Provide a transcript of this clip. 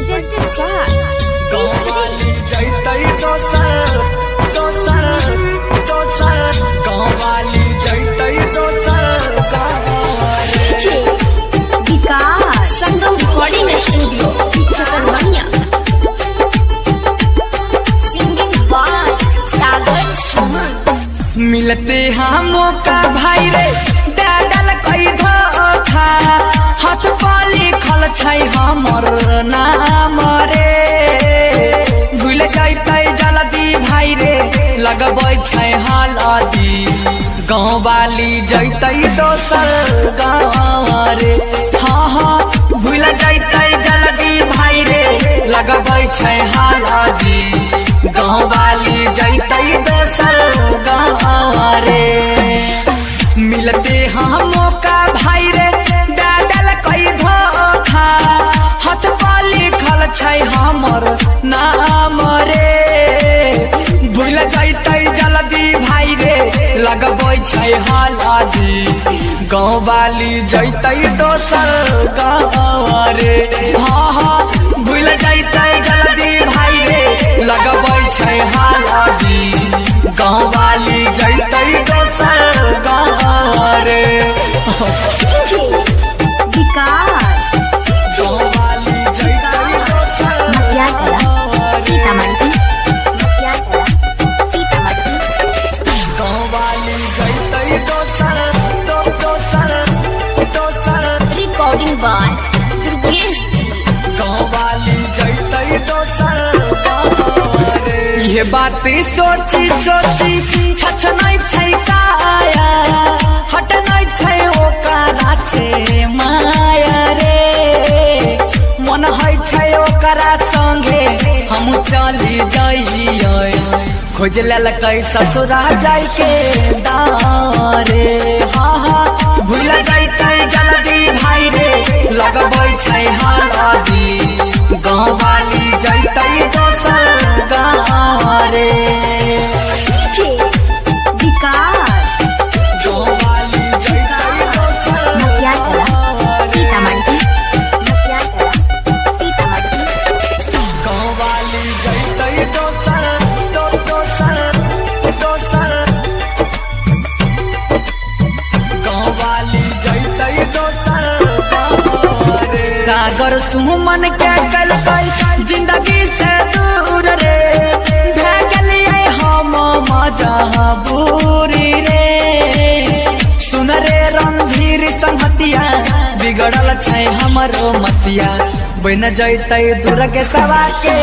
presented by गाँवाली जैतई दोसर दोसर दोसर गाँवाली जैतई दोसर विकास संगम रिकॉर्डिंग स्टूडियो चकरमनिया सिंगिंग बाय सागर सुमन। मिलते हैं मौका भाई रे डाडल कई धोखा हाथ पर लिखल छै हमर नाम रे भूल जैतै जल्दी भाई रे लगबै छै हल्दी गाँवाली जैतै दोसर गाँव रे हाँ हाँ भूल जैतै जल्दी भाई रे लगबै छै हल्दी गाँवाली जैतै दोसर गाँव रे मिलते हैं मौका भाई रे डाडल कई धोखा हाथ पर लिखल छै हमर नाम रे भूल जैतै जल्दी भाई रे लगबै छै हल्दी गाँवाली जैतै दोसर गाँव रे हाँ हाँ भूल जैतै जल्दी भाई रे लगबै छै हल्दी गाँवाली जैतै दोसर गाँव रे विकास गाँवाली जैतै दोसर गाँवाली जैतै दोसर दोसर दोसर रिकॉर्डिंग बाय दुर्गेश जी। गाँवाली जैतै दोसर गाँव रे ये बात सोची सोची छछनै छै काया हटनै छै ओकरा से माया रे मन है छै ओकरा संगे हम चली जाइए खोज लेलकै ससुरा जाय के दारे हाँ हाँ भूल जैतै जल्दी भाई रे लगबै छै हल्दी गाँवाली जैतै दोसर गाँव रे विकास गाँवाली जैतै दोसर गाँवाली जैतै दोसर दोसर दोसर गाँवाली जैतै दोसर गाँव रे सागर सुमन के कलकै जिंदगी से दूर रे भे गेलियै हम मजबूरी रे सुन रे रणधीर संहतिया बिगड़ल छै हमरो मसिया बन जैतै दुर्गेशवा के